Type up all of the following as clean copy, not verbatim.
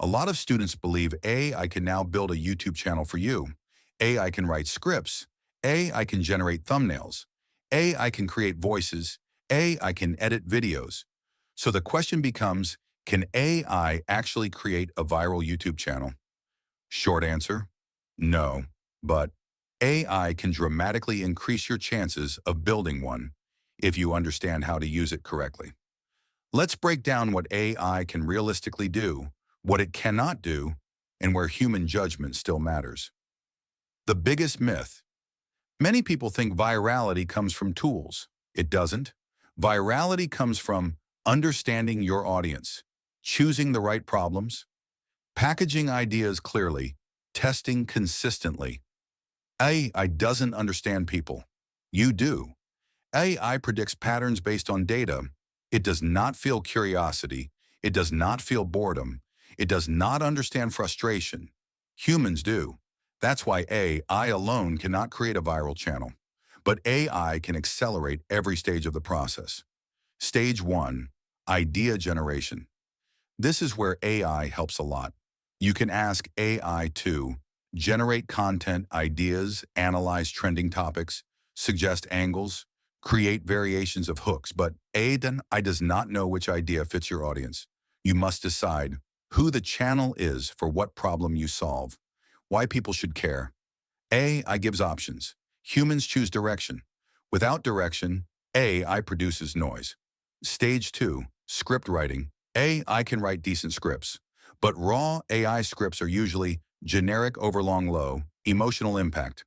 A lot of students believe AI can now build a YouTube channel for you. AI can write scripts. AI can generate thumbnails. AI can create voices. AI can edit videos. So the question becomes, can AI actually create a viral YouTube channel? Short answer, no. But AI can dramatically increase your chances of building one if you understand how to use it correctly. Let's break down what AI can realistically do, what it cannot do, and where human judgment still matters. The biggest myth. Many people think virality comes from tools. It doesn't. Virality comes from understanding your audience, choosing the right problems, packaging ideas clearly, testing consistently. AI doesn't understand people. You do. AI predicts patterns based on data. It does not feel curiosity. It does not feel boredom. It does not understand frustration. Humans do. That's why AI alone cannot create a viral channel. But AI can accelerate every stage of the process. Stage 1, idea generation. This is where AI helps a lot. You can ask AI to generate content, ideas, analyze trending topics, suggest angles, create variations of hooks, but AI does not know which idea fits your audience. You must decide who the channel is for what problem you solve, why people should care. AI gives options. Humans choose direction. Without direction, AI produces noise. Stage 2, script writing. AI can write decent scripts, but raw AI scripts are usually generic, overlong, low, emotional impact.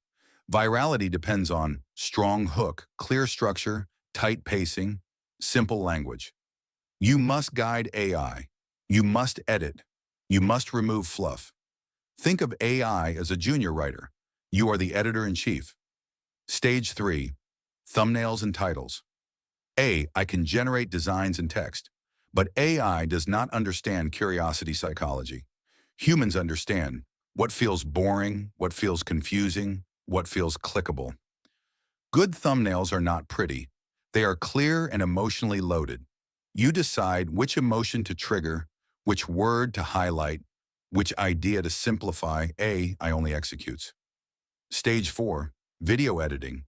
Virality depends on strong hook, clear structure, tight pacing, simple language. You must guide AI. You must edit. You must remove fluff. Think of AI as a junior writer. You are the editor-in-chief. Stage 3, thumbnails and titles. AI can generate designs and text, but AI does not understand curiosity psychology. Humans understand what feels boring, what feels confusing, what feels clickable. Good thumbnails are not pretty. They are clear and emotionally loaded. You decide which emotion to trigger, which word to highlight, which idea to simplify. AI only executes. Stage 4, video editing.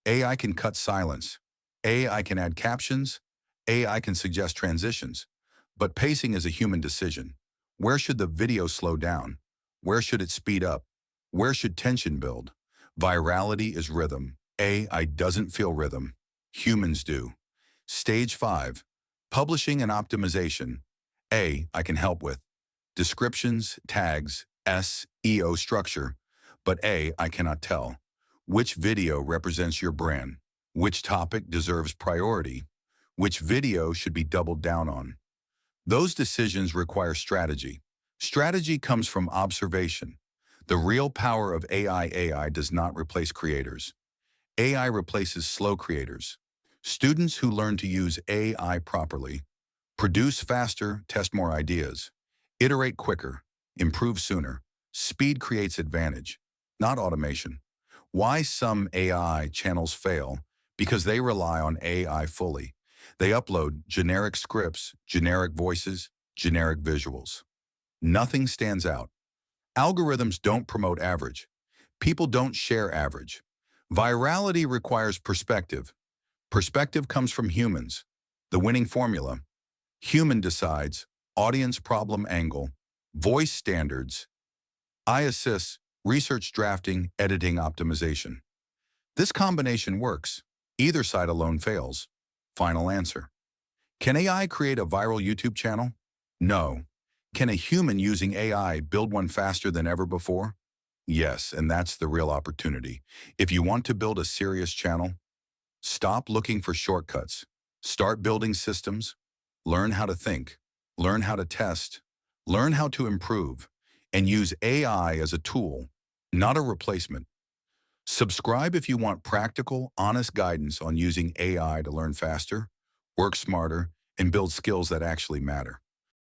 AI can cut silence. AI can add captions. AI can suggest transitions. But pacing is a human decision. Where should the video slow down? Where should it speed up? Where should tension build? Virality is rhythm. AI doesn't feel rhythm. Humans do. Stage 5, publishing and optimization. AI can help with descriptions, tags, SEO structure, but AI cannot tell which video represents your brand, which topic deserves priority, which video should be doubled down on. Those decisions require strategy. Strategy comes from observation. The real power of AI does not replace creators. AI replaces slow creators. Students who learn to use AI properly produce faster, test more ideas, iterate quicker, improve sooner. Speed creates advantage, not automation. Why some AI channels fail? Because they rely on AI fully. They upload generic scripts, generic voices, generic visuals. Nothing stands out. Algorithms don't promote average. People don't share average. Virality requires perspective. Perspective comes from humans. The winning formula. Human decides, audience problem angle, voice standards, I assist, research drafting, editing optimization. This combination works. Either side alone fails. Final answer. Can AI create a viral YouTube channel? No. Can a human using AI build one faster than ever before? Yes, and that's the real opportunity. If you want to build a serious channel, stop looking for shortcuts. Start building systems. Learn how to think. Learn how to test. Learn how to improve. And use AI as a tool, not a replacement. Subscribe if you want practical, honest guidance on using AI to learn faster, work smarter, and build skills that actually matter.